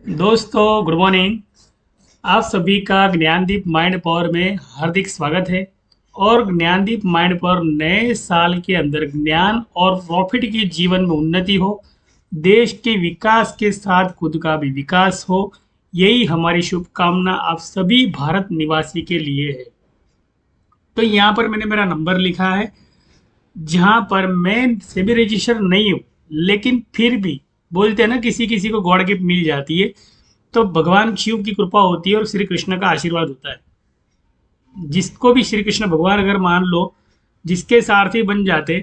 दोस्तों good morning. आप सभी का ज्ञानदीप माइंड पावर में हार्दिक स्वागत है। और ज्ञानदीप माइंड पावर नए साल के अंदर ज्ञान और प्रॉफिट की जीवन में उन्नति हो, देश के विकास के साथ खुद का भी विकास हो, यही हमारी शुभकामना आप सभी भारत निवासी के लिए है। तो यहाँ पर मैंने मेरा नंबर लिखा है, जहाँ पर मैं सेबी रजिस्टर नहीं हूँ, लेकिन फिर भी बोलते हैं ना, किसी किसी को गॉड गिफ्ट मिल जाती है। तो भगवान शिव की कृपा होती है और श्री कृष्ण का आशीर्वाद होता है। जिसको भी श्री कृष्ण भगवान अगर मान लो जिसके सारथी बन जाते,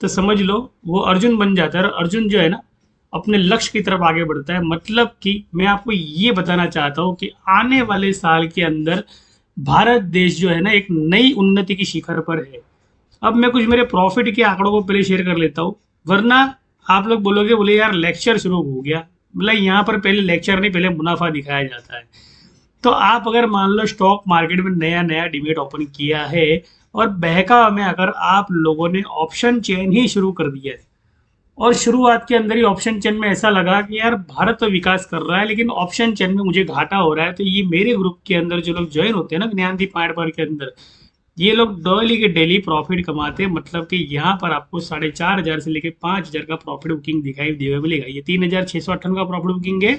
तो समझ लो वो अर्जुन बन जाता है। और अर्जुन जो है ना, अपने लक्ष्य की तरफ आगे बढ़ता है। मतलब कि मैं आपको ये बताना चाहता हूँ कि आने वाले साल के अंदर भारत देश जो है ना, एक नई उन्नति की शिखर पर है। अब मैं कुछ मेरे प्रॉफिट के आंकड़ों को पहले शेयर कर लेता हूँ, वरना आप लोग बोलोगे, बोले यार लेक्चर शुरू हो गया। मतलब यहाँ पर पहले लेक्चर नहीं, पहले मुनाफा दिखाया जाता है। तो आप अगर मान लो स्टॉक मार्केट में नया नया डिमेट ओपन किया है, और बहकावा में अगर आप लोगों ने ऑप्शन चेन ही शुरू कर दिया है, और शुरुआत के अंदर ही ऑप्शन चेन में ऐसा लगा कि यार भारत तो विकास कर रहा है, लेकिन ऑप्शन चेन में मुझे घाटा हो रहा है, तो ये मेरे ग्रुप के अंदर जो लोग ज्वाइन होते हैं ना, ज्ञानदीप माइंड पावर के अंदर, ये लोग डेली के डेली प्रॉफिट कमाते हैं। मतलब कि यहाँ पर आपको 4,500 से लेकर 5,000 का प्रॉफिट बुकिंग दिखाई देगा मिलेगा। ये 3,658 का प्रॉफिट बुकिंग है।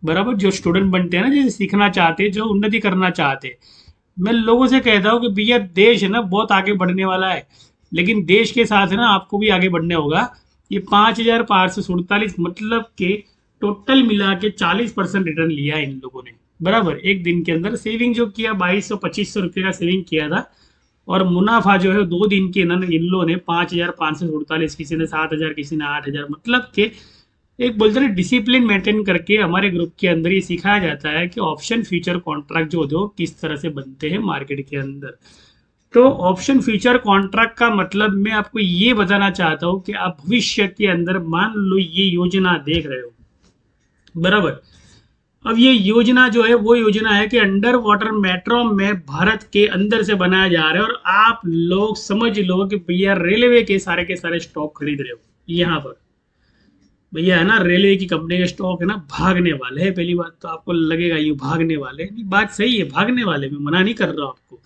बराबर, जो स्टूडेंट बनते हैं ना, जो सीखना चाहते हैं, जो उन्नति करना चाहते हैं, मैं लोगों से कहता हूँ कि भैया देश है ना बहुत आगे बढ़ने वाला है, लेकिन देश के साथ है ना आपको भी आगे बढ़ने होगा। ये 5,547, मतलब के टोटल मिला के 40% रिटर्न लिया है इन लोगों ने। बराबर, एक दिन के अंदर सेविंग जो किया 2,200-2,500 रुपये का सेविंग किया था। और मुनाफा जो है 2 दिन के अंदर इन लोगों ने 5,547, किसी ने 7,000, किसी ने 8,000, मतलब के एक बोलते हैं डिसिप्लिन मेंटेन करके हमारे ग्रुप के अंदर ये सिखाया जाता है कि ऑप्शन फ्यूचर कॉन्ट्रैक्ट जो हो किस तरह से बनते हैं मार्केट के अंदर। तो ऑप्शन फ्यूचर कॉन्ट्रैक्ट का मतलब मैं आपको ये बताना चाहता हूँ कि आप भविष्य के अंदर मान लो ये योजना देख रहे हो। बराबर, अब ये योजना जो है वो योजना है कि अंडर वाटर मेट्रो में भारत के अंदर से बनाया जा रहा है। और आप लोग समझ लो कि भैया रेलवे के सारे स्टॉक खरीद रहे हो यहाँ पर। भैया है ना, रेलवे की कंपनी के स्टॉक है ना भागने वाले हैं। पहली बात तो आपको लगेगा ये भागने वाले हैं, बात सही है, भागने वाले, मैं मना नहीं कर रहा हूँ आपको।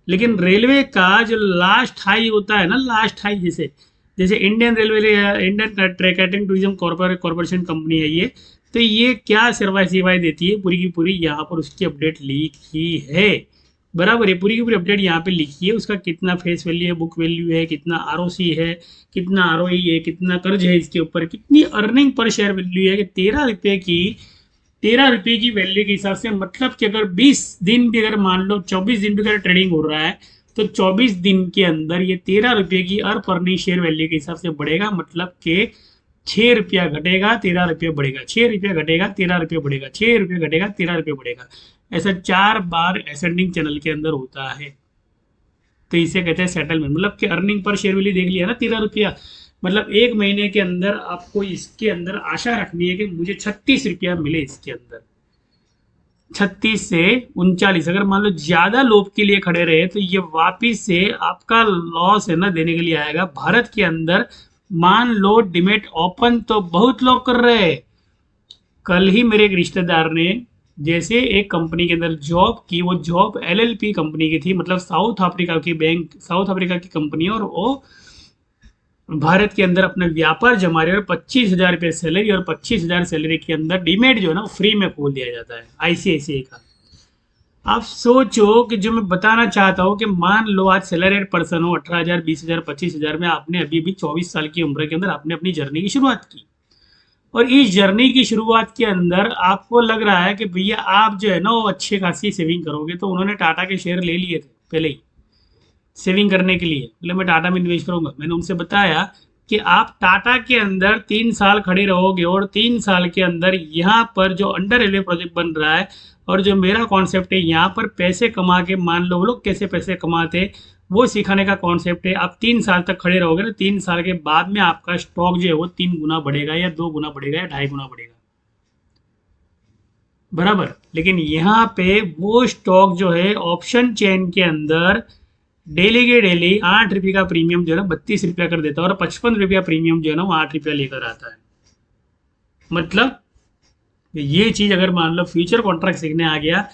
लेकिन रेलवे का जो लास्ट हाई होता है ना, लास्ट हाई, जैसे जैसे Indian railway, Indian tracking tourism corporation company है ये। तो ये क्या सेवाएं देती है पूरी की पूरी, यहाँ पर उसकी अपडेट लिखी है। बराबर, ये पूरी की पूरी अपडेट यहाँ पे लिखी है। उसका कितना फेस वैल्यू है, बुक वैल्यू है, कितना आरओसी है, कितना आरओई है, कितना कर्ज है इसके ऊपर, कितनी अर्निंग पर शेयर वैल्यू है कि 13 रुपये की वैल्यू के हिसाब से। मतलब कि अगर 20 दिन भी, अगर मान लो 24 दिन भी अगर ट्रेडिंग हो रहा है, तो 24 दिन के अंदर ये 13 रुपये की अर्प अर्निंग शेयर वैल्यू के हिसाब से बढ़ेगा। मतलब कि 6 रुपया घटेगा, 13 रुपये बढ़ेगा, 6 रुपया घटेगा, 13 रुपये बढ़ेगा, 6 रुपये घटेगा, 13 रुपये बढ़ेगा। ऐसा 4 बार असेंडिंग चैनल के अंदर होता है। तो इसे कहते हैं सेटलमेंट। मतलब कि अर्निंग पर शेयर वैल्यू देख लिया ना, 13 रुपया। मतलब एक महीने के अंदर आपको इसके अंदर आशा रखनी है कि मुझे 36 रुपया मिले इसके अंदर। 36 से 39, अगर मान लो ज्यादा लोभ के लिए खड़े रहे, तो ये वापिस से आपका लॉस है ना देने के लिए आएगा। भारत के अंदर मान लो डिमेट ओपन तो बहुत लोग कर रहे हैं। कल ही मेरे एक रिश्तेदार ने जैसे एक कंपनी के अंदर जॉब की, वो जॉब एलएलपी कंपनी की थी, मतलब साउथ अफ्रीका की बैंक, साउथ अफ्रीका की कंपनी, और वो भारत के अंदर अपना व्यापार जमा रहे, और 25,000 रुपये सैलरी, और 25,000 सैलरी के अंदर डीमेट जो है ना फ्री में खोल दिया जाता है आईसीआईसीआई का। आप सोचो कि जो मैं बताना चाहता हूँ कि मान लो आज सैलरीड पर्सन हो, 18,000, 20,000, 25,000 में, आपने अभी भी 24 साल की उम्र के अंदर आपने अपनी जर्नी की शुरुआत की। और इस जर्नी की शुरुआत के अंदर आपको लग रहा है कि भैया आप जो है ना वो अच्छी खासी सेविंग करोगे। तो उन्होंने टाटा के शेयर ले लिए थे पहले ही सेविंग करने के लिए, बोले मैं टाटा में इन्वेस्ट करूंगा। मैंने उनसे बताया कि आप टाटा के अंदर 3 साल खड़े रहोगे, और 3 साल के अंदर यहाँ पर जो अंडर रेलवे प्रोजेक्ट बन रहा है, और जो मेरा कॉन्सेप्ट है यहाँ पर पैसे कमा के, मान लो वो लोग कैसे पैसे कमाते, वो सिखाने का कॉन्सेप्ट है। आप 3 साल तक खड़े रहोगे ना, 3 साल के बाद में आपका स्टॉक जो है वो 3 गुना बढ़ेगा, या 2 गुना बढ़ेगा, या 2.5 गुना बढ़ेगा। बराबर, लेकिन यहाँ पे वो स्टॉक जो है ऑप्शन चेन के अंदर डेली के डेली 8 रुपये का प्रीमियम जो है ना 32 रुपया कर देता है, और 55 रुपया प्रीमियम जो है ना वो 8 रुपया लेकर आता है। मतलब ये चीज अगर मान लो फ्यूचर कॉन्ट्रैक्ट सीखने आ गया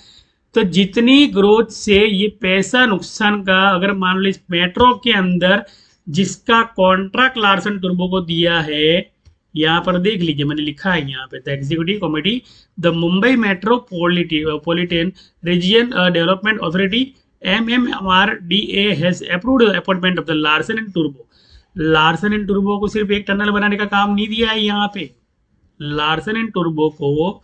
तो जितनी ग्रोथ से ये पैसा नुकसान का, अगर मान लो इस मेट्रो के अंदर जिसका कॉन्ट्रैक्ट लार्सन टुर्बो को दिया है, यहाँ पर देख लीजिए मैंने लिखा है यहाँ पे, the executive committee the Mumbai metropolitan region development authority MMRDA has approved appointment of the Larsen and टुर्बो। लार्सन एंड टुर्बो को सिर्फ एक टनल बनाने का काम नहीं दिया है यहाँ पे, लार्सन एंड टुर्बो को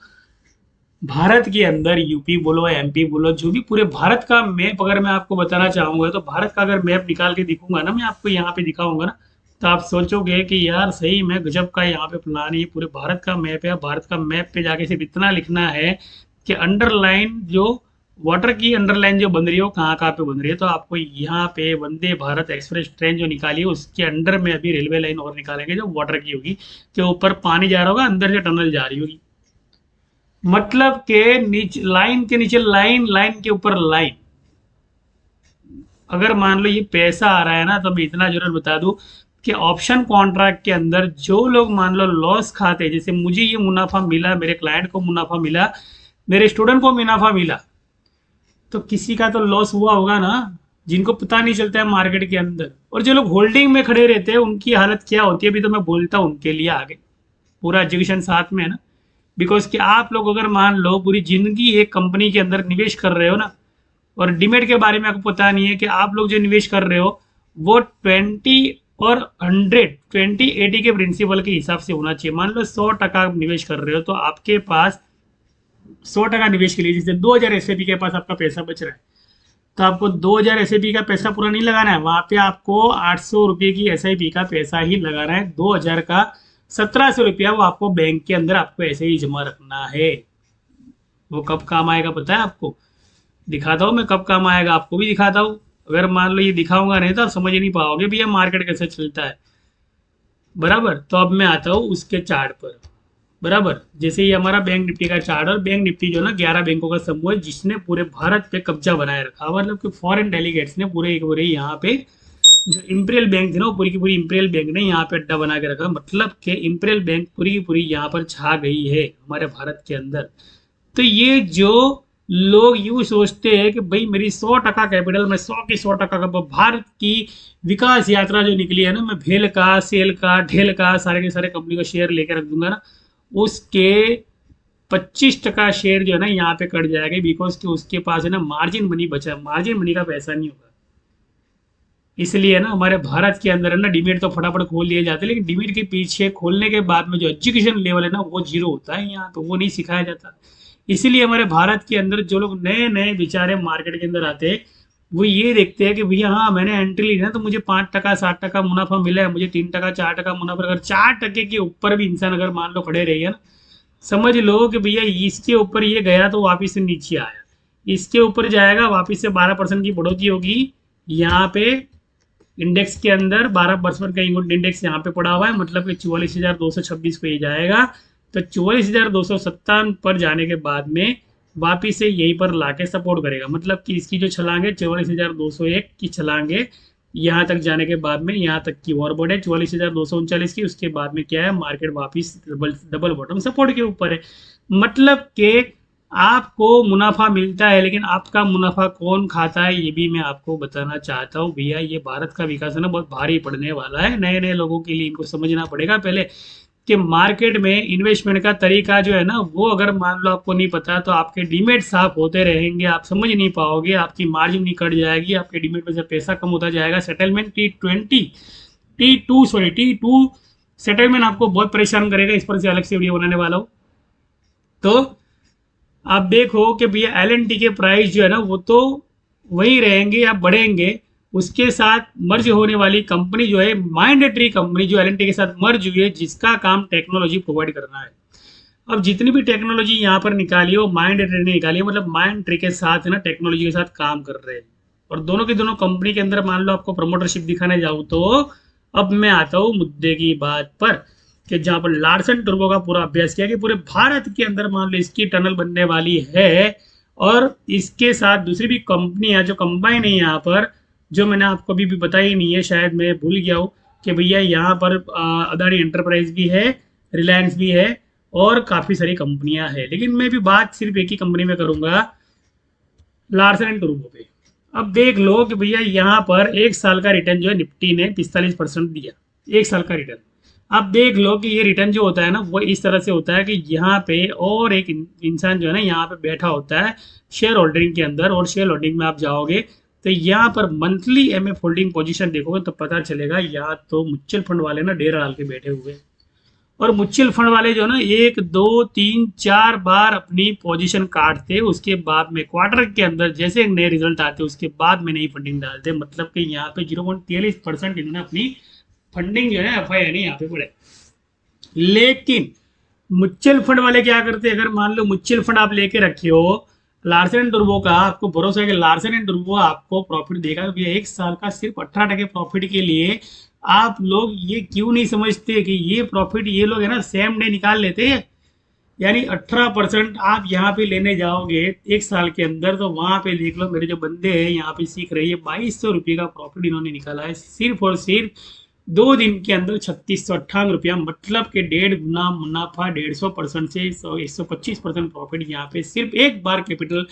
भारत के अंदर यूपी बोलो MP बोलो, जो भी पूरे भारत का मैप अगर मैं आपको बताना चाहूंगा, तो भारत का अगर मैप निकाल के दिखूंगा ना, मैं आपको यहाँ पे दिखाऊंगा ना, तो आप सोचोगे कि यार सही में गजब का यहाँ पे प्लान है, पूरे भारत का मैप है। भारत का मैप पे जाके सिर्फ इतना लिखना है कि अंडरलाइन जो वाटर की अंडरलाइन जो बन रही हो कहाँ कहाँ पे बन रही है, तो आपको यहाँ पे वंदे भारत एक्सप्रेस ट्रेन जो निकाली है उसके अंडर में अभी रेलवे लाइन और निकालेंगे जो वाटर की होगी, के ऊपर पानी जा रहा होगा, अंदर से टनल जा रही होगी, मतलब के नीचे लाइन के नीचे लाइन, लाइन के ऊपर लाइन। अगर मान लो ये पैसा आ रहा है ना, तो मैं इतना जरूर बता दूं कि ऑप्शन कॉन्ट्रैक्ट के अंदर जो लोग मान लो लॉस खाते, जैसे मुझे ये मुनाफा मिला, मेरे क्लाइंट को मुनाफा मिला, मेरे स्टूडेंट को मुनाफा मिला, तो किसी का तो लॉस हुआ होगा ना, जिनको पता नहीं चलता है मार्केट के अंदर। और जो लोग होल्डिंग में खड़े रहते हैं उनकी हालत क्या होती है, अभी तो मैं बोलता हूँ उनके लिए आगे, पूरा एजुकेशन साथ में है ना। बिकॉज कि आप लोग अगर मान लो पूरी जिंदगी एक कंपनी के अंदर निवेश कर रहे हो ना, और डीमेट के बारे में आपको पता नहीं है कि आप लोग जो निवेश कर रहे हो वो 20 और 100 20-80 के प्रिंसिपल के हिसाब से होना चाहिए। मान लो 100% निवेश कर रहे हो, तो आपके पास 100% निवेश के लिए जैसे 2000 SIP के पास आपका पैसा बच रहा है, तो आपको 2000 SIP का पैसा पूरा नहीं लगाना है, वहां पे आपको 800 रुपये की SIP का पैसा ही लगाना है। 2000 का 1700 रुपया वो आपको बैंक के अंदर आपको ऐसे ही जमा रखना है। वो कब काम आएगा पता है आपको? दिखाता हूँ मैं कब काम आएगा, आपको भी दिखाता हूँ। अगर मान लो ये दिखाऊंगा नहीं तो आप समझ ही नहीं पाओगे भैया मार्केट कैसे चलता है, बराबर। तो अब मैं आता हूँ उसके चार्ट पर, बराबर। जैसे ये हमारा बैंक निफ्टी का चार्ट, और बैंक निफ्टी जो ना 11 बैंकों का समूह है जिसने पूरे भारत पे कब्जा बनाए रखा, मतलब कि फॉरेन डेलीगेट्स ने पूरे यहाँ पे, जो इंपीरियल बैंक थी ना, वो पूरी की पूरी इंपीरियल बैंक ने यहाँ पे अड्डा बना के रखा, मतलब कि इंपीरियल बैंक पूरी की पूरी यहाँ पर छा गई है हमारे भारत के अंदर। तो ये जो लोग यूं सोचते हैं कि भाई मेरी 100% कैपिटल, मैं 100 की 100% का भारत की विकास यात्रा जो निकली है ना, मैं भेल का सेल का ढेल का सारे के सारे कंपनी का शेयर लेकर रख दूंगा ना, उसके 25% शेयर जो है ना यहाँ पे कट जाएगा, बिकॉज कि उसके पास है ना मार्जिन मनी बचा है, मार्जिन मनी का पैसा नहीं होगा। इसलिए ना हमारे भारत के अंदर है ना डीमेट तो फटाफट खोल लिए जाते हैं, लेकिन डीमेट के पीछे खोलने के बाद में जो एजुकेशन लेवल है ना वो जीरो होता है यहाँ पे, वो नहीं सिखाया जाता। इसीलिए हमारे भारत के अंदर जो लोग नए नए बेचारे मार्केट के अंदर आते हैं, वो ये देखते हैं कि भैया हाँ मैंने एंट्री ली ना, तो मुझे 5% 7% मुनाफा मिला है, मुझे 3% 4% मुनाफा। अगर 4% के ऊपर भी इंसान अगर मान लो खड़े रहिए ना, समझ लो कि भैया इसके ऊपर ये गया तो वापिस से नीचे आया, इसके ऊपर जाएगा वापिस से 12% की बढ़ोतरी होगी। यहाँ पे इंडेक्स के अंदर 12% का इंडेक्स यहाँ पे पड़ा हुआ है, मतलब कि 44,226 पे ही जाएगा। तो 44,257 पर जाने के बाद में वापिस से यहीं पर लाके सपोर्ट करेगा, मतलब कि इसकी जो छलांग है 44,201 की छलांग है, यहाँ तक जाने के बाद में यहाँ तक की और बढ़े 44,239 की, उसके बाद में क्या है मार्केट वापिस डबल बॉटम सपोर्ट के ऊपर है। मतलब कि आपको मुनाफा मिलता है, लेकिन आपका मुनाफा कौन खाता है ये भी मैं आपको बताना चाहता हूँ। भैया ये भारत का विकास है ना बहुत भारी पड़ने वाला है, नए नए लोगों के लिए इनको समझना पड़ेगा पहले कि मार्केट में इन्वेस्टमेंट का तरीका जो है ना, वो अगर मान लो आपको नहीं पता तो आपके डीमेट साफ होते रहेंगे, आप समझ नहीं पाओगे, आपकी मार्जिन नहीं कट जाएगी, आपके डीमेट में से पैसा कम होता जाएगा। सेटलमेंट T2 सेटलमेंट आपको बहुत परेशान करेगा, इस पर से अलग से वीडियो बनाने वाला हूँ। तो आप देखो कि भैया LNT के प्राइस जो है ना वो तो वही रहेंगे या बढ़ेंगे, उसके साथ मर्ज होने वाली कंपनी जो है माइंड ट्री कंपनी जो LNT के साथ मर्ज हुई है, जिसका काम टेक्नोलॉजी प्रोवाइड करना है। अब जितनी भी टेक्नोलॉजी यहाँ पर निकाली हो माइंड ट्री ने निकाली है, मतलब माइंड ट्री के साथ है ना टेक्नोलॉजी के साथ काम कर रहे हैं। और दोनों की दोनों कंपनी के अंदर मान लो आपको प्रमोटरशिप दिखाने जाऊँ तो अब मैं आता हूँ मुद्दे की बात पर, कि जहाँ पर लार्सन टुर्बो का पूरा अभ्यास किया कि पूरे भारत के अंदर मान लो इसकी टनल बनने वाली है, और इसके साथ दूसरी भी कंपनियां जो कंबाइन है यहाँ पर, जो मैंने आपको अभी भी बताई नहीं है, शायद मैं भूल गया हूँ कि भैया यहाँ पर अदानी एंटरप्राइज भी है, रिलायंस भी है, और काफ़ी सारी कंपनियां हैं, लेकिन मैं भी बात सिर्फ एक ही कंपनी में करूंगा, लार्सन एंड टुर्बो पे। अब देख लो कि भैया यहाँ पर एक साल का रिटर्न जो है निफ्टी ने 45% दिया, एक साल का रिटर्न। अब देख लो कि ये रिटर्न जो होता है ना वो इस तरह से होता है कि यहाँ पे और एक इंसान जो है ना यहाँ पे बैठा होता है शेयर होल्डिंग के अंदर, और शेयर होल्डिंग में आप जाओगे तो यहाँ पर मंथली एमएफ होल्डिंग पोजीशन देखोगे तो पता चलेगा या तो म्यूचुअल फंड वाले ना डेढ़ डाल के बैठे हुए हैं। और म्यूचुअल फंड वाले जो है ना 1 2 3 4 बार अपनी पोजीशन काटते, उसके बाद में क्वार्टर के अंदर जैसे नए रिजल्ट आते उसके बाद में नई फंडिंग डालते, मतलब कि यहाँ पे 0.43% इन्होंने अपनी फंडिंग जो है एफ आई आई यहाँ पे पड़े। लेकिन म्यूचुअल फंड वाले क्या करते हैं, अगर मान लो म्यूचुअल फंड आप लेके रखे हो लार्सन एंड टुर्बो का, आपको भरोसा है कि लार्सन एंड टुर्बो आपको प्रॉफिट देगा, तो एक साल का सिर्फ 18% प्रॉफिट के लिए आप लोग ये क्यों नहीं समझते कि ये प्रॉफिट ये लोग है ना सेम डे निकाल लेते हैं। यानी 18% आप यहाँ पे लेने जाओगे एक साल के अंदर, तो वहां पे देख लो मेरे जो बंदे हैं यहाँ पे सीख रही है, 2200 रुपये का प्रॉफिट इन्होंने निकाला है सिर्फ और सिर्फ 2 दिन के अंदर 3658 रुपया, मतलब के 1.5 गुना मुनाफा, 150% से 125% प्रॉफिट यहाँ पे सिर्फ एक बार कैपिटल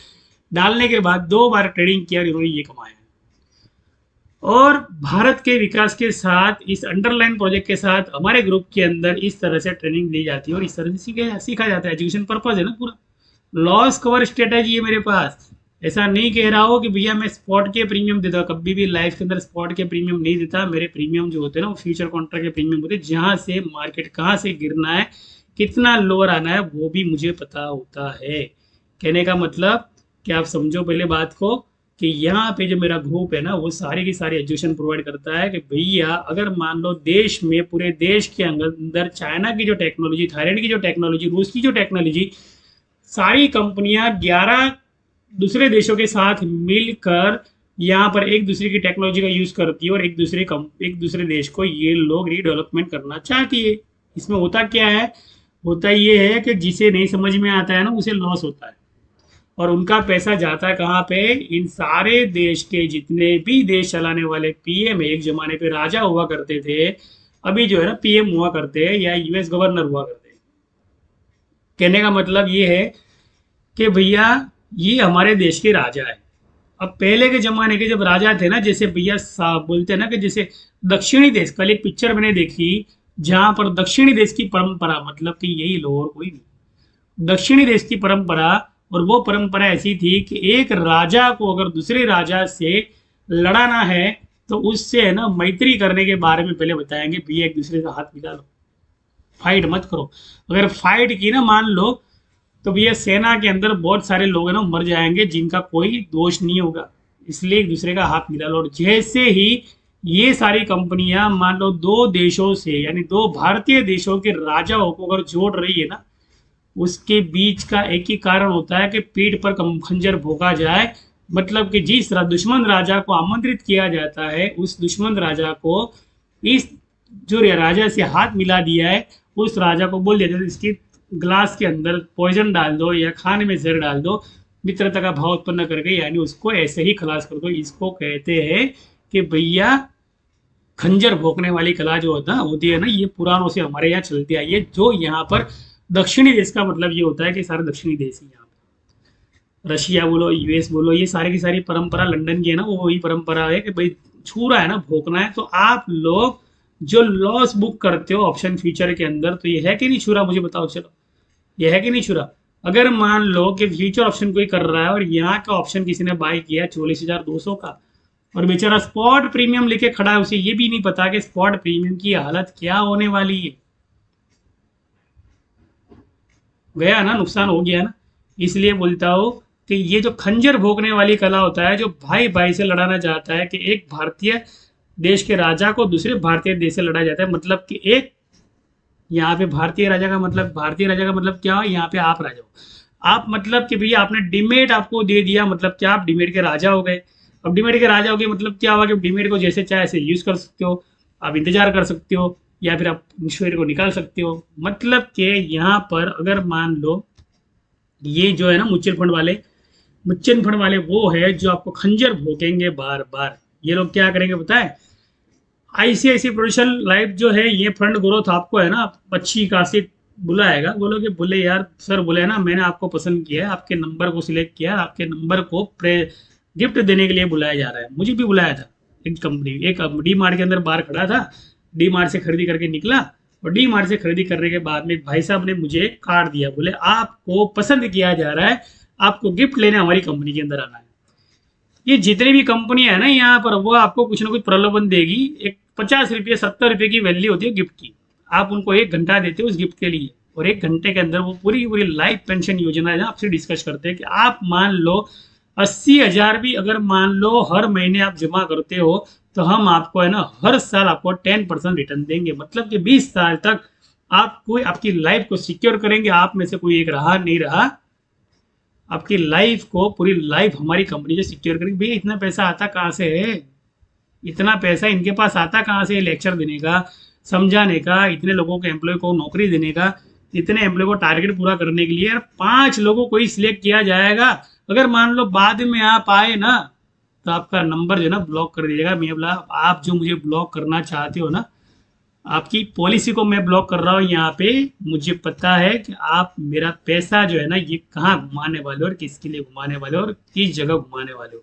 डालने के बाद 2 बार ट्रेडिंग किया इन्होंने ये कमाया। और भारत के विकास के साथ इस अंडरलाइन प्रोजेक्ट के साथ हमारे ग्रुप के अंदर इस तरह से ट्रेनिंग दी जाती है और इस तरह से सीखा जाता है। एजुकेशन पर्पज है ना पूरा। लॉस कवर स्ट्रेटेजी है मेरे पास। ऐसा नहीं कह रहा हो कि भैया मैं स्पॉट के प्रीमियम देता हूँ, कभी भी लाइफ के अंदर स्पॉट के प्रीमियम नहीं देता। मेरे प्रीमियम जो होते हैं ना वो फ्यूचर कॉन्ट्रैक्ट के प्रीमियम होते हैं, जहाँ से मार्केट कहाँ से गिरना है, कितना लोअर आना है वो भी मुझे पता होता है। कहने का मतलब कि आप समझो पहले बात को कि यहाँ पे जो मेरा ग्रुप है ना वो सारी की सारी एजुकेशन प्रोवाइड करता है कि भैया अगर मान लो देश में, पूरे देश के अंदर चाइना की जो टेक्नोलॉजी, थाईलैंड की जो टेक्नोलॉजी, रूस की जो टेक्नोलॉजी, सारी कंपनियां 11 दूसरे देशों के साथ मिलकर यहाँ पर एक दूसरे की टेक्नोलॉजी का यूज करती है और एक दूसरे देश को ये लोग रीडेवलपमेंट करना चाहती है। इसमें होता क्या है, होता ये है कि जिसे नहीं समझ में आता है ना उसे लॉस होता है, और उनका पैसा जाता है कहाँ पे, इन सारे देश के जितने भी देश चलाने वाले पीएम, एक जमाने पे राजा हुआ करते थे, अभी जो है ना पीएम हुआ करते हैं या यूएस गवर्नर हुआ करते हैं। कहने का मतलब ये है कि भैया ये हमारे देश के राजा है। अब पहले के जमाने के जब राजा थे ना, जैसे भैया बोलते हैं ना कि जैसे दक्षिणी देश, कल एक पिक्चर मैंने देखी जहां पर दक्षिणी देश की परंपरा, मतलब कि यही लो और कोई नहीं, दक्षिणी देश की परंपरा, और वो परंपरा ऐसी थी कि एक राजा को अगर दूसरे राजा से लड़ाना है तो उससे है ना मैत्री करने के बारे में पहले बताएंगे, भैया एक दूसरे का हाथ मिला लो, फाइट मत करो। अगर फाइट की ना मान लो तो भैया सेना के अंदर बहुत सारे लोग हैं ना मर जाएंगे जिनका कोई दोष नहीं होगा, इसलिए एक दूसरे का हाथ मिला लो। और जैसे ही ये सारी कंपनियां मान लो दो देशों से, यानी दो भारतीय देशों के राजाओं को अगर जोड़ रही है ना, उसके बीच का एक ही कारण होता है कि पीठ पर खंजर भोंका जाए, मतलब कि जिस दुश्मन राजा को आमंत्रित किया जाता है उस दुश्मन राजा को इस जो राजा से हाथ मिला दिया है उस राजा को बोल देते हैं इसकी ग्लास के अंदर पॉइजन डाल दो या खाने में जहर डाल दो, मित्रता का भाव उत्पन्न करके, यानी उसको ऐसे ही खलास कर दो। इसको कहते हैं कि भैया खंजर भोंकने वाली कला जो होती है ना, ये पुरानों से हमारे यहाँ चलती आई है। जो यहाँ पर दक्षिणी देश का मतलब ये होता है कि सारे दक्षिणी देश ही, यहाँ पर रशिया बोलो, यूएस बोलो, ये सारी की सारी परंपरा लंदन की है ना, वो वही परंपरा है कि भाई छू रहा है ना भोंकना है। तो आप लोग जो लॉस बुक करते हो ऑप्शन फ्यूचर के अंदर, तो ये है कि नहीं छू रहा, मुझे बताओ चलो, ये है कि नहीं छू रहा। अगर मान लो कि फ्यूचर ऑप्शन कोई कर रहा है और यहाँ का ऑप्शन किसी ने बाय किया 44,200 का, और बेचारा स्पॉट प्रीमियम लेके खड़ा है, उसे ये भी नहीं पता कि स्पॉट प्रीमियम की हालत क्या होने वाली है, गया ना, नुकसान हो गया ना। इसलिए बोलता हूँ कि ये जो खंजर भोंकने वाली कला होता है, जो भाई भाई से लड़ाना चाहता है कि एक भारतीय देश के राजा को दूसरे भारतीय देश से लड़ा जाता है, मतलब कि एक यहाँ पे भारतीय राजा का मतलब, भारतीय राजा का मतलब क्या हो, यहाँ पे आप राजा हो। आप मतलब कि भैया आपने डिमेट आपको दे दिया, मतलब क्या आप डिमेट के राजा हो गए। अब डिमेट के राजा हो गए मतलब क्या हुआ कि डिमेट को जैसे चाहे ऐसे यूज कर सकते हो, आप इंतजार कर सकते हो, या फिर आप शेयर को निकाल सकते हो। मतलब कि यहाँ पर अगर मान लो ये जो है ना म्यूचुअल फंड वाले वो है जो आपको खंजर भोंकेंगे बार बार। ये लोग क्या करेंगे पता है, आईसीआईसी प्रूडेंशियल लाइफ जो है ये फंड ग्रोथ आपको है ना अच्छी खासी बुलाएगा, बोलोगे बोले यार सर बोले ना मैंने आपको पसंद किया है, आपके नंबर को सिलेक्ट किया, आपके नंबर को गिफ्ट देने के लिए बुलाया जा रहा है। मुझे भी बुलाया था एक डी मार्ट के अंदर बाहर खड़ा था, डी मार्ट से खरीदी करके निकला, और डी मार्ट से खरीदी करने के बाद में एक भाई साहब ने मुझे कार्ड दिया, बोले आपको पसंद किया जा रहा है, आपको गिफ्ट लेने हमारी कंपनी के अंदर आना है। ये जितनी भी कंपनियां है ना यहाँ पर, वो आपको कुछ ना कुछ प्रलोभन देगी। एक 50 रुपये 70 रुपये की वैल्यू होती है गिफ्ट की, आप उनको 1 घंटा देते हो उस गिफ्ट के लिए, और 1 घंटे के अंदर वो पूरी की पूरी लाइफ पेंशन योजना है ना आपसे डिस्कस करते हैं कि आप मान लो 80,000 भी अगर मान लो हर महीने आप जमा करते हो, तो हम आपको है ना हर साल आपको 10% रिटर्न देंगे, मतलब कि 20 साल तक आपको आपकी लाइफ को सिक्योर करेंगे। आप में से कोई एक रहा नहीं रहा, आपकी लाइफ को पूरी लाइफ हमारी कंपनी से सिक्योर करेगी। भैया इतना पैसा आता कहाँ से है? इतना पैसा इनके पास आता कहाँ से? लेक्चर देने का, समझाने का, इतने लोगों के एम्प्लॉय को नौकरी देने का, इतने एम्प्लॉय को टारगेट पूरा करने के लिए यार 5 लोगों को ही सिलेक्ट किया जाएगा। अगर मान लो बाद में आप आए ना, तो आपका नंबर जो है ना ब्लॉक कर दीजिएगा। मैं बोला आप जो मुझे ब्लॉक करना चाहते हो ना, आपकी पॉलिसी को मैं ब्लॉक कर रहा हूँ यहाँ पे। मुझे पता है कि आप मेरा पैसा जो है ना ये कहाँ घुमाने वाले हो और किसके लिए घुमाने वाले हो और किस जगह घुमाने वाले हो।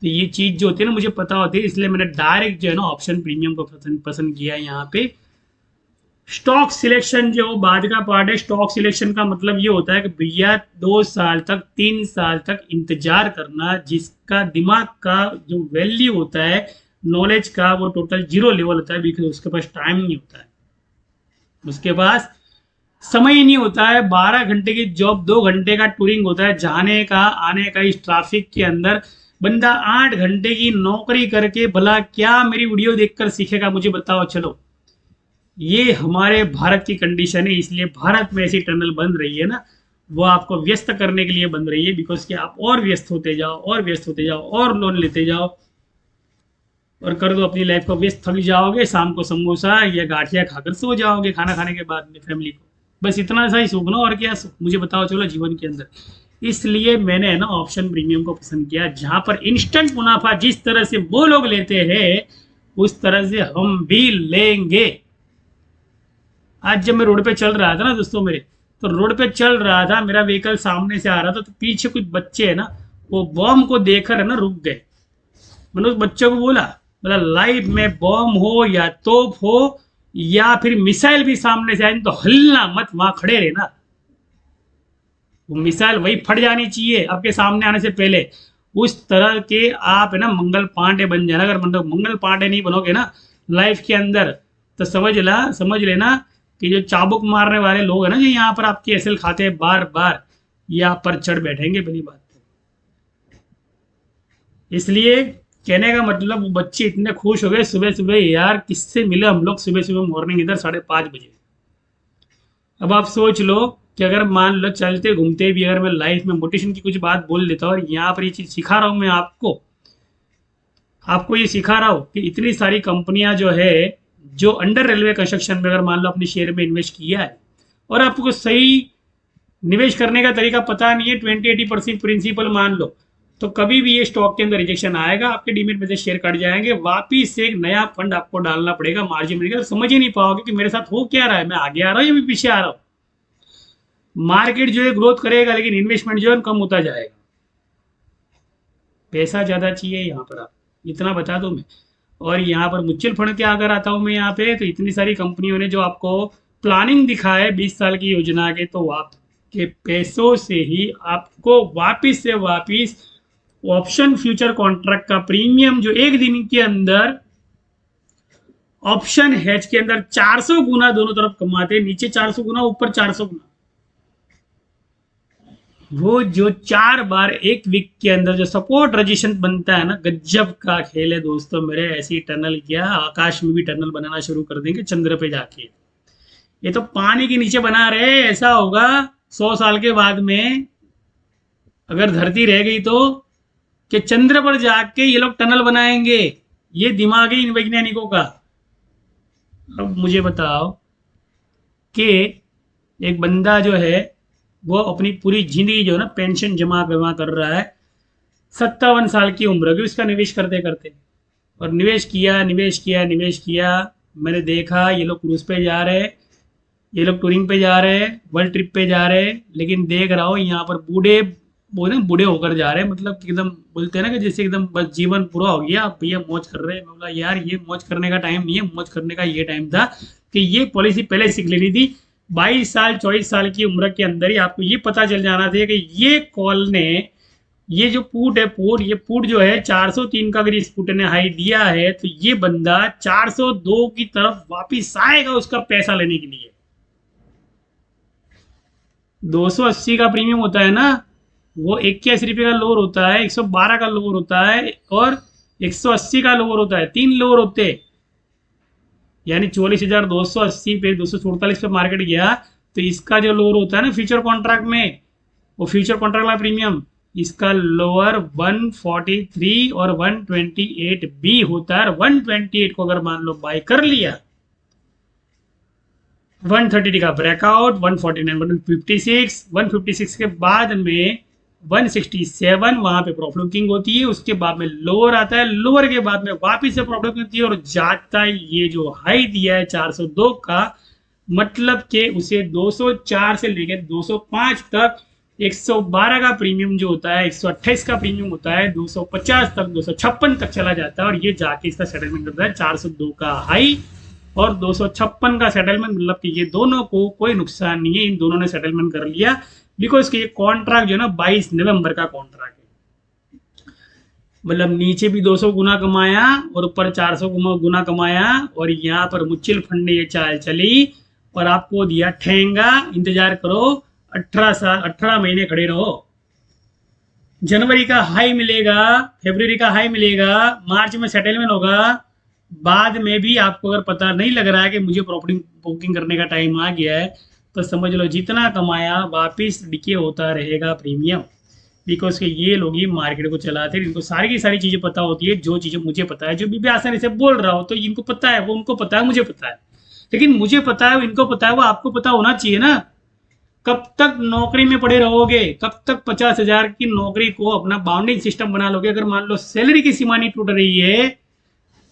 तो ये चीज़ जो होती है ना मुझे पता होती है, इसलिए मैंने डायरेक्ट जो है ना ऑप्शन प्रीमियम को पसंद किया है यहाँ पे। स्टॉक सिलेक्शन जो बाद का पार्ट है, स्टॉक सिलेक्शन का मतलब ये होता है कि भैया 2 साल तक 3 साल तक इंतजार करना, जिसका दिमाग का जो वैल्यू होता है नॉलेज का वो टोटल 0 लेवल होता है, बिकॉज उसके पास टाइम नहीं होता है, उसके पास समय ही नहीं होता है। 12 घंटे की जॉब, 2 घंटे का टूरिंग होता है जाने का आने का, इस ट्रैफिक के अंदर बंदा 8 घंटे की नौकरी करके भला क्या मेरी वीडियो देखकर सीखेगा? मुझे बताओ। चलो ये हमारे भारत की कंडीशन है, इसलिए भारत में ऐसी टनल बन रही है ना, वो आपको व्यस्त करने के लिए बन रही है, बिकॉज कि आप और व्यस्त होते जाओ और व्यस्त होते जाओ और लोन लेते जाओ और कर दो अपनी लाइफ को व्यस्त, थक जाओगे, शाम को समोसा या गाठिया खाकर सो जाओगे खाना खाने के बाद में फैमिली को। बस इतना सा ही सुख ना, और क्या सुख? मुझे बताओ चलो जीवन के अंदर। इसलिए मैंने है ना ऑप्शन प्रीमियम को पसंद किया, जहां पर इंस्टेंट मुनाफा जिस तरह से वो लोग लेते हैं उस तरह से हम भी लेंगे। आज जब मैं रोड पे चल रहा था ना दोस्तों मेरे, तो रोड पे चल रहा था, मेरा व्हीकल सामने से आ रहा था, तो पीछे कुछ बच्चे है ना वो बॉम्ब को देखकर है ना रुक गए। मैंने उस बच्चों को बोला, मतलब लाइफ में बॉम्ब हो या तोप हो या फिर मिसाइल भी सामने से आए तो हल्ला मत, वहां खड़े रहे ना। वो मिसाइल वही फट जानी चाहिए आपके सामने आने से पहले। उस तरह के आप है ना मंगल पांडे बन जाना। अगर मतलब मंगल पांडे नहीं बनोगे ना लाइफ के अंदर, तो समझ लेना कि जो चाबुक मारने वाले लोग हैं ना जो यहाँ पर आपकी एसएल खाते हैं बार बार, ये आप पर चढ़ बैठेंगे पहली बात तो। इसलिए कहने का मतलब वो बच्चे इतने खुश हो गए सुबह सुबह, यार किससे मिले हम लोग सुबह सुबह मॉर्निंग इधर 5:30 बजे। अब आप सोच लो कि अगर मान लो चलते घूमते भी अगर मैं लाइफ में मोटिवेशन की कुछ बात बोल देता हूँ, और यहाँ पर ये चीज़ सिखा रहा हूँ मैं आपको, ये सिखा रहा हूँ कि इतनी सारी कंपनियां जो है जो अंडर रेलवे कंस्ट्रक्शन में अगर मान लो अपने शेयर में इन्वेस्ट किया है और आपको सही निवेश करने का तरीका पता नहीं है, 20-80% प्रिंसिपल मान लो, तो कभी भी ये स्टॉक के अंदर रिजेक्शन आएगा, आपके डीमेट में से शेयर कट जाएंगे, वापिस से एक नया फंड आपको डालना पड़ेगा, मार्जिन मिलेगा, तो समझ ही नहीं पाओगे कि मेरे साथ हो क्या रहा है, मैं आगे आ रहा हूँ या मैं पीछे आ रहा हूँ। मार्केट जो है ग्रोथ करेगा लेकिन इन्वेस्टमेंट जो है कम होता जाएगा। पैसा ज़्यादा चाहिए यहाँ पर, आप इतना बता दूँ मैं। और यहाँ पर म्यूचुअल फंड क्या अगर आता हूँ मैं यहाँ पे, तो इतनी सारी कंपनियों ने जो आपको प्लानिंग दिखा है 20 साल की योजना के, तो आपके पैसों से ही आपको वापिस से वापिस ऑप्शन फ्यूचर कॉन्ट्रैक्ट का प्रीमियम जो एक दिन के अंदर ऑप्शन हेज के अंदर 400 गुना दोनों तरफ कमाते हैं, नीचे 400 गुना ऊपर 400 गुना, वो जो 4 बार एक वीक के अंदर जो सपोर्ट रजिस्ट्रेशन बनता है ना, गजब का खेल है दोस्तों मेरे। ऐसी टनल क्या आकाश में भी टनल बनाना शुरू कर देंगे चंद्र पे जाके। ये तो पानी के नीचे बना रहे, ऐसा होगा 100 साल के बाद में अगर धरती रह गई तो कि चंद्र पर जाके ये लोग टनल बनाएंगे। ये दिमाग है इन वैज्ञानिकों का। अब मुझे बताओ कि एक बंदा जो है वो अपनी पूरी जिंदगी जो है ना पेंशन जमा कर रहा है, 57 साल की उम्र होगी उसका निवेश करते करते, और निवेश किया, मैंने देखा ये लोग क्रूज पे जा रहे हैं, ये लोग टूरिंग पे जा रहे हैं, वर्ल्ड ट्रिप पे जा रहे हैं, लेकिन देख रहा हूँ यहाँ पर बूढ़े बोले बूढ़े होकर जा रहे हैं, मतलब कि एकदम बोलते हैं ना कि जैसे एकदम बस जीवन पूरा हो गया, अब भैया मौज कर रहे हैं। मैं बोला यार ये मौज करने का टाइम नहीं है, मौज करने का ये टाइम था कि ये पॉलिसी पहले सीख लेनी थी। 22 साल 24 साल की उम्र के अंदर ही आपको ये पता चल जाना था कि ये कॉल ने, ये जो पुट है, पुट, ये पुट जो है 403 का, अगर इस पुट ने हाई दिया है तो ये बंदा 402 की तरफ वापिस आएगा उसका पैसा लेने के लिए। 280 का प्रीमियम होता है ना, वो 81 रुपये का लोअर होता है, 112 का लोअर होता है और 180 का लोअर होता है, 3 लोअर होते हैं। यानी 44,280 पे 247 पे मार्केट गया तो इसका जो लोअर होता है ना फ्यूचर कॉन्ट्रैक्ट में, वो फ्यूचर कॉन्ट्रैक्ट वाला प्रीमियम, इसका लोअर 143 और 128 भी होता है। 128 को अगर मान लो बाय कर लिया, 130 का ब्रेकआउट, 149, 156, 156 के बाद में 167 वहां पे प्रॉफिट बुकिंग होती है, उसके बाद में लोअर आता है, लोअर के बाद में वापिस से प्रॉफिट बुकिंग होती है और जाता है ये जो हाई दिया है 402 का, मतलब कि उसे 204 से लेकर 205 तक 112 का प्रीमियम जो होता है, 128 का प्रीमियम होता है, 250 तक, 256 तक चला जाता है और ये जाके इसका सेटलमेंट करता है 402 का हाई और 256 का सेटलमेंट। मतलब कि ये दोनों को कोई नुकसान नहीं है, इन दोनों ने सेटलमेंट कर लिया, बिकॉज कि ये कॉन्ट्रैक्ट जो है ना 22 नवंबर का कॉन्ट्रैक्ट है। मतलब नीचे भी 200 गुना कमाया और ऊपर 400 गुना कमाया और यहाँ पर म्यूचुअल फंड ने ये चाल चली और आपको दिया ठेंगा, इंतजार करो 18 महीने खड़े रहो। जनवरी का हाई मिलेगा, फरवरी का हाई मिलेगा, मार्च में सेटलमेंट होगा। बाद में भी आपको अगर पता नहीं लग रहा है कि मुझे प्रॉपर्टी बुकिंग करने का टाइम आ गया है, तो समझ लो जितना कमाया वापिस डिके होता रहेगा प्रीमियम, बिकॉज के ये लोग ही मार्केट को चलाते हैं, इनको सारी की सारी चीज़ें पता होती है। जो चीज़ें मुझे पता है, जो भी आसानी से बोल रहा हो तो इनको पता है, वो उनको पता है, मुझे पता है, लेकिन मुझे पता है, इनको पता है, वो आपको पता होना चाहिए ना। कब तक नौकरी में पड़े रहोगे, कब तक 50,000 की नौकरी को अपना बाउंडिंग सिस्टम बना लोगे? अगर मान लो सैलरी की सीमा नहीं टूट रही है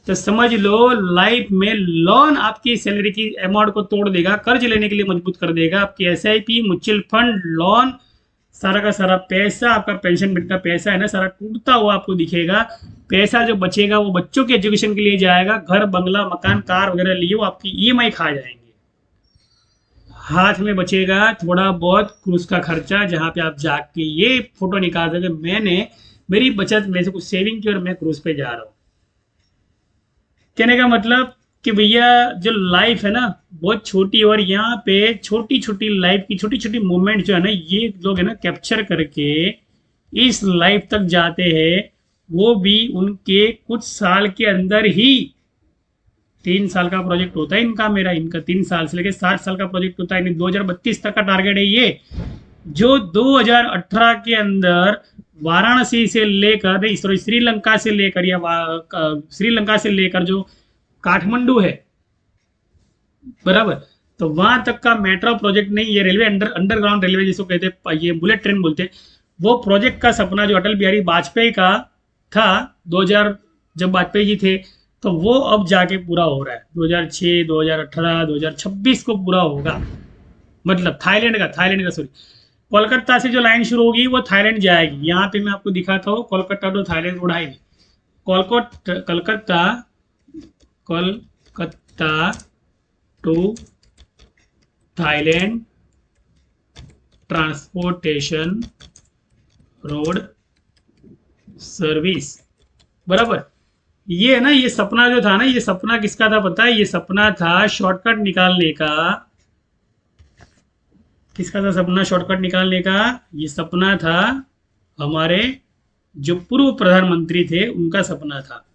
तो समझ लो लाइफ में लोन आपकी सैलरी की अमाउंट को तोड़ देगा, कर्ज लेने के लिए मजबूत कर देगा। आपकी एसआईपी, म्यूचुअल फंड, लोन, सारा का सारा पैसा, आपका पेंशन का पैसा है ना, सारा टूटता हुआ आपको दिखेगा। पैसा जो बचेगा वो बच्चों के एजुकेशन के लिए जाएगा, घर बंगला मकान कार वगैरह लिए वो आपकी ईएमआई खा जाएंगे। हाथ में बचेगा थोड़ा बहुत क्रूज का खर्चा, जहां पे आप जाके ये फोटो निकाल सके मैंने मेरी बचत में से कुछ सेविंग की और मैं क्रूज पे जा रहा हूँ। कहने का मतलब कि भैया जो लाइफ है ना बहुत छोटी, और यहाँ पे छोटी छोटी लाइफ की छोटी छोटी मूवमेंट जो है ना, ये लोग है ना कैप्चर करके इस लाइफ तक जाते हैं, वो भी उनके कुछ साल के अंदर ही। 3 साल का प्रोजेक्ट होता है इनका, मेरा इनका 3 साल से लेकर 60 साल का प्रोजेक्ट होता है। 2032 तक का टारगेट है ये, जो 2018 के अंदर वाराणसी से लेकर, नहीं सॉरी, श्रीलंका से लेकर, या श्रीलंका से लेकर जो काठमांडू है बराबर, तो वहां तक का मेट्रो प्रोजेक्ट नहीं, ये रेलवे अंडरग्राउंड रेलवे जिसको कहते हैं, ये बुलेट ट्रेन बोलते हैं, वो प्रोजेक्ट का सपना जो अटल बिहारी वाजपेयी का था 2000 जब वाजपेयी जी थे, तो वो अब जाके पूरा हो रहा है। 2006, 2018, 2026 को पूरा होगा। मतलब थाईलैंड का सॉरी, कोलकाता से जो लाइन शुरू होगी वो थाईलैंड जाएगी। यहाँ पे मैं आपको दिखाता हूँ, Kolkata to Thailand road highway, Kolkata to Thailand transportation road service, बराबर। ये है ना, ये सपना जो था ना, ये सपना किसका था पता है? ये सपना था शॉर्टकट निकालने का। किसका था सपना शॉर्टकट निकालने का? ये सपना था हमारे जो पूर्व प्रधानमंत्री थे, उनका सपना था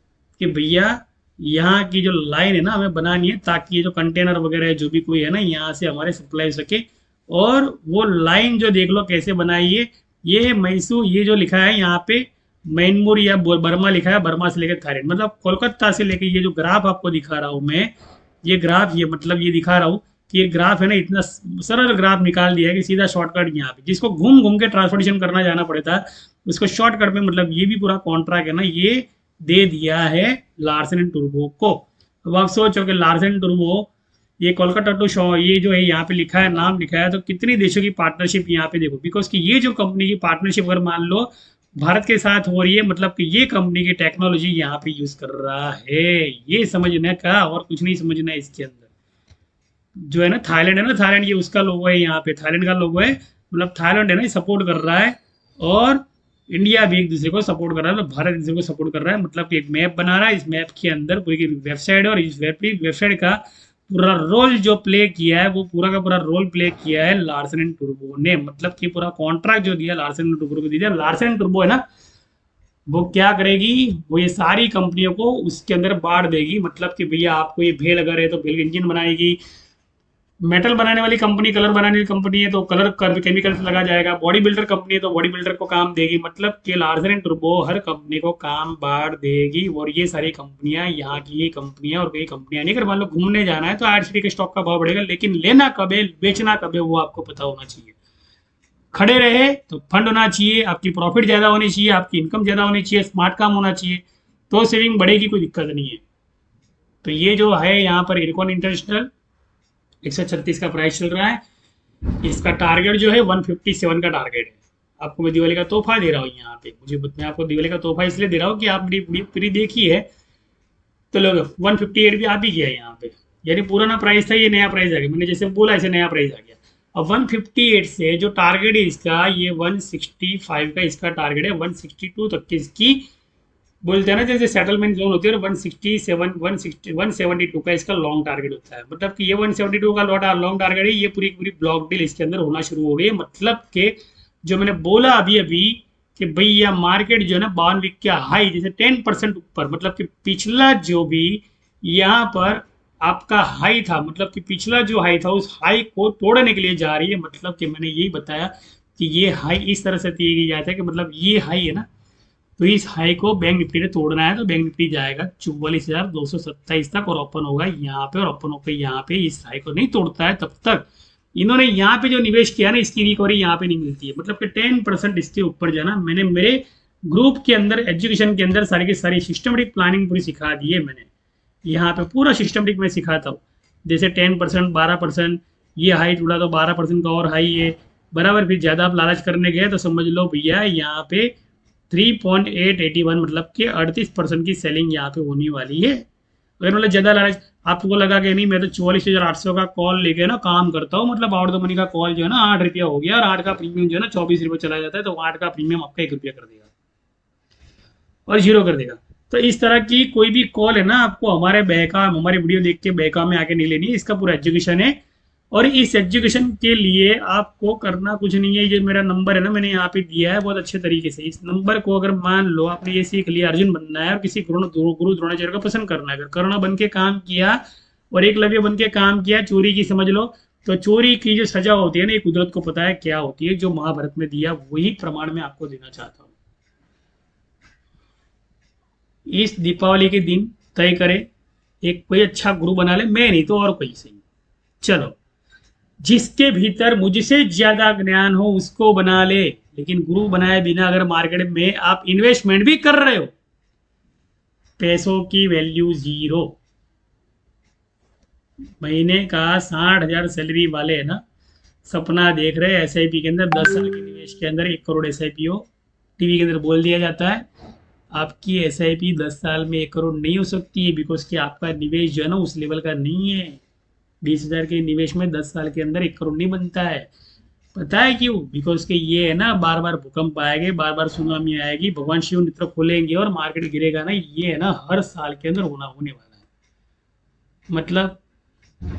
कि भैया यहाँ की जो लाइन है ना हमें बनानी है, ताकि ये जो कंटेनर वगैरह जो भी कोई है ना यहाँ से हमारे सप्लाई हो सके। और वो लाइन जो देख लो कैसे बनाई है, ये मैसूर, ये जो लिखा है यहाँ पे म्यांमार या बर्मा लिखा है, बर्मा से लेकर थाईलैंड, मतलब कोलकाता से लेकर, ये जो ग्राफ आपको दिखा रहा हूँ मैं, ये ग्राफ, ये मतलब ये दिखा रहा हूँ कि ये ग्राफ है ना, इतना सरल ग्राफ निकाल दिया है कि सीधा शॉर्टकट यहाँ पे, जिसको घूम घूम के ट्रांसपोर्टेशन करना जाना पड़ता है उसको शॉर्टकट में, मतलब ये भी पूरा कॉन्ट्रैक्ट है ना, ये दे दिया है लार्सन एंड टुर्बो को। अब आप सोचो कि लार्सन एंड टुर्बो ये कोलकाता टू शो, ये जो है यहाँ पे लिखा है, नाम लिखा है, तो कितनी देशों की पार्टनरशिप यहाँ पे देखो, बिकॉज कि ये जो कंपनी की पार्टनरशिप अगर मान लो भारत के साथ हो रही है, मतलब कि ये कंपनी की टेक्नोलॉजी यहाँ पे यूज कर रहा है, ये समझने का और कुछ नहीं समझना है इसके अंदर। जो है ना थाईलैंड है ना, थाईलैंड ये उसका लोगो है, यहाँ पे थाईलैंड का लोगो है, मतलब थाईलैंड है ना सपोर्ट कर रहा है, और इंडिया भी एक दूसरे को सपोर्ट कर रहा है, मतलब भारत एक दूसरे को सपोर्ट कर रहा है, मतलब कि एक मैप बना रहा है, इस मैप के अंदर पूरी की वेबसाइट है, और इस वेबसाइट का पूरा रोल जो प्ले किया है, वो पूरा का पूरा रोल प्ले किया है लार्सन एंड टुर्बो ने, मतलब कि पूरा कॉन्ट्रैक्ट जो दिया लार्सन एंड टुर्बो को दिया। लार्सन एंड टुर्बो है ना, वो क्या करेगी, वो ये सारी कंपनियों को उसके अंदर बांट देगी, मतलब कि भैया आपको ये भेल अगर है तो भेल इंजन बनाएगी, मेटल बनाने वाली कंपनी, कलर बनाने वाली कंपनी है तो कलर केमिकल्स लगा जाएगा, बॉडी बिल्डर कंपनी है तो बॉडी बिल्डर को काम देगी, मतलब कि लार्सन एंड टुर्बो हर कंपनी को काम बांट देगी। और ये सारी कंपनियां यहाँ की ही कंपनियां, और कई कंपनियां नहीं, अगर मान लो घूमने जाना है तो आईआरसीटी के स्टॉक का भाव बढ़ेगा, लेकिन लेना कब है बेचना कब है वो आपको पता होना चाहिए। खड़े रहे तो फंड होना चाहिए, आपकी प्रॉफिट ज्यादा होनी चाहिए, आपकी इनकम ज्यादा होनी चाहिए, स्मार्ट काम होना चाहिए, तो सेविंग बढ़ेगी, कोई दिक्कत नहीं है। तो ये जो है यहाँ पर इरकॉन इंटरनेशनल 136 का प्राइस चल रहा है, इसका टारगेट जो है 157 का टारगेट है। आपको मैं दिवाली का तोहफा दे रहा हूँ यहाँ पे, मुझे मैं आपको दिवाली का तोहफा इसलिए दे रहा हूँ कि आप मेरी वीडियो पूरी देखी है, तो लोग 158 भी आ भी गया है यहाँ पे, यानी पुराना प्राइस था, ये नया प्राइस आ गया, मैंने जैसे बोला ऐसे नया प्राइस आ गया। अब 158 से जो टारगेट है इसका, ये 165 का इसका टारगेट है, 162 तक की इसकी बोलते हैं ना जैसे सेटलमेंट जोन होती है, और 167 172 का इसका लॉन्ग टारगेट होता है, मतलब कि ये 172 का लॉन्ग टारगेट है, ये पूरी पूरी ब्लॉक डील इसके अंदर होना शुरू हो गई, मतलब कि जो मैंने बोला अभी अभी कि भैया मार्केट जो है ना 52 वीक का हाई जैसे 10% ऊपर, मतलब कि पिछला जो भी यहाँ पर आपका हाई था, मतलब कि पिछला जो हाई था उस हाई को तोड़ने के लिए जा रही है, मतलब कि मैंने यही बताया कि ये हाई इस तरह से तय किया जाता है कि मतलब ये हाई है ना, तो इस हाई को बैंक निफ्टी ने तोड़ना है, तो बैंक निफ्टी जाएगा 44,227 तक और ओपन होगा यहाँ पे, और ओपन होकर यहाँ पे इस हाई को नहीं तोड़ता है तब तक इन्होंने यहाँ पे जो निवेश किया ना इसकी रिकवरी यहाँ पे नहीं मिलती है, मतलब कि 10% इसके ऊपर जाना। मैंने मेरे ग्रुप के अंदर एजुकेशन के अंदर सारी की सारी सिस्टमेटिक प्लानिंग पूरी सिखा दी है मैंने, यहाँ पे पूरा सिस्टमेटिक मैं सिखाता हूँ, जैसे 10% 12%, ये हाई टूटा तो 12% का और हाई है बराबर, फिर ज़्यादा आप लालच करने गए तो समझ लो भैया यहाँ पे 3.881 मतलब कि 38% की सेलिंग यहाँ पे होने वाली है। अगर मतलब ज़्यादा लालच आपको लगा कि नहीं मैं तो 44,800 का कॉल लेके ना काम करता हूँ, मतलब आउट द मनी का कॉल जो है ना 8 रुपया हो गया, और 8 का प्रीमियम जो है ना 24 रुपये चला जाता है, तो 8 का प्रीमियम आपका 1 रुपया कर देगा और जीरो कर देगा। तो इस तरह की कोई भी कॉल है ना आपको हमारे बहकाम, हमारी वीडियो देख के बहकाम में आके नहीं लेनी, इसका पूरा एजुकेशन है, और इस एजुकेशन के लिए आपको करना कुछ नहीं है। ये मेरा नंबर है ना मैंने यहाँ पे दिया है बहुत अच्छे तरीके से, इस नंबर को अगर मान लो आपने ये सीख लिया अर्जुन बनना है और किसी गुरु द्रोणाचार्य को पसंद करना है, अगर करुणा बन के काम किया और एकलव्य बन के काम किया, चोरी की समझ लो, तो चोरी की जो सजा होती है ना ये कुदरत को पता है क्या होती है, जो महाभारत में दिया वही प्रमाण में आपको देना चाहता हूँ। इस दीपावली के दिन तय करे एक कोई अच्छा गुरु बना ले, मैं नहीं तो और कोई सही, चलो जिसके भीतर मुझसे ज्यादा ज्ञान हो उसको बना ले, लेकिन गुरु बनाए बिना अगर मार्केट में आप इन्वेस्टमेंट भी कर रहे हो, पैसों की वैल्यू जीरो। महीने का 60,000 सैलरी वाले है ना, सपना देख रहे एसआईपी के अंदर 10 साल के निवेश के अंदर 1 करोड़ एसआईपी हो, टीवी के अंदर बोल दिया जाता है आपकी एसआईपी 10 साल में 1 करोड़ नहीं हो सकती है, बिकॉज कि आपका निवेश जो है ना उस लेवल का नहीं है। 20,000 के निवेश में 10 साल के अंदर 1 करोड़ नहीं बनता है। पता है क्यों? बिकॉज के ये है ना बार बार भूकंप आएंगे, बार बार सुनामी आएगी, भगवान शिव नेत्र खोलेंगे और मार्केट गिरेगा ना, ये है ना हर साल के अंदर होने वाला है। मतलब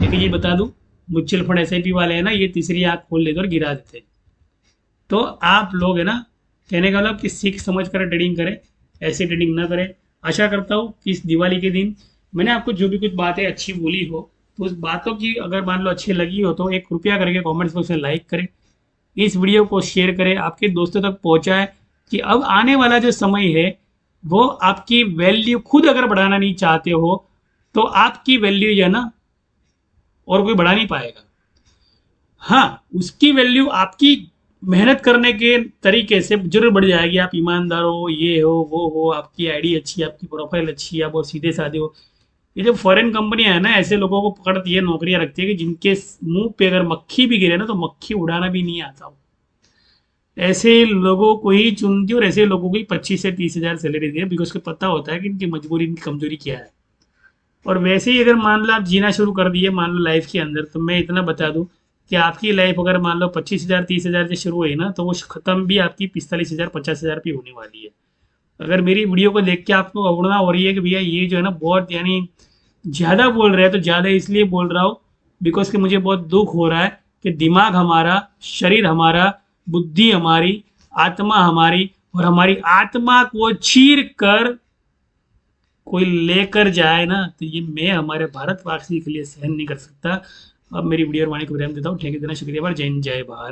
एक ये बता दूं, म्यूचुअल फंड एसआईपी वाले हैं ना ये तीसरी आंख खोल लेते और गिरा देते हैं। तो आप लोग है ना, कहने का मतलब कि सीख समझ कर ट्रेडिंग करें, ऐसे ट्रेडिंग ना करें। आशा करता हूँ कि इस दिवाली के दिन मैंने आपको जो भी कुछ बातें अच्छी बोली हो, तो उस बातों की अगर मान लो अच्छी लगी हो तो 1 रुपया करके कमेंट्स बॉक्स में लाइक करें, इस वीडियो को शेयर करें, आपके दोस्तों तक पहुंचाएं कि अब आने वाला जो समय है वो आपकी वैल्यू खुद अगर बढ़ाना नहीं चाहते हो तो आपकी वैल्यू जो है ना और कोई बढ़ा नहीं पाएगा। हाँ, उसकी वैल्यू आपकी मेहनत करने के तरीके से जरूर बढ़ जाएगी। आप ईमानदार हो, ये हो वो हो, आपकी आईडी अच्छी है, आपकी प्रोफाइल अच्छी है, आप बहुत सीधे साधे हो, ये जो फॉरेन कंपनियां है ना, ऐसे लोगों को पकड़ती है, नौकरियां रखती है कि जिनके मुंह पे अगर मक्खी भी गिरे ना तो मक्खी उड़ाना भी नहीं आता हो। ऐसे लोगों को ही चुनती है और ऐसे लोगों को ही 25 से 30 हजार सैलरी दी है, बिकॉज को पता होता है कि इनकी मजबूरी, इनकी कमजोरी क्या है। और वैसे ही अगर मान लो आप जीना शुरू कर दिए मान लो लाइफ के अंदर, तो मैं इतना बता दूं कि आपकी लाइफ अगर मान लो 25 हजार 30 हजार से शुरू हुई ना, तो वो खत्म भी आपकी 45 हजार 50 हजार पे होने वाली है। अगर मेरी वीडियो को देख के आपको अवगुणा हो रही है कि भैया ये जो है ना बहुत यानी ज़्यादा बोल रहे हैं, तो ज़्यादा इसलिए बोल रहा हूँ बिकॉज कि मुझे बहुत दुख हो रहा है कि दिमाग हमारा, शरीर हमारा, बुद्धि हमारी, आत्मा हमारी, और हमारी आत्मा को चीर कर कोई लेकर जाए ना, तो ये मैं हमारे भारतवासी के लिए सहन नहीं कर सकता। अब मेरी वीडियो और वाणी को विराम देता हूँ। ठेके देना, शुक्रिया, बार जय हिंद, जय भारत।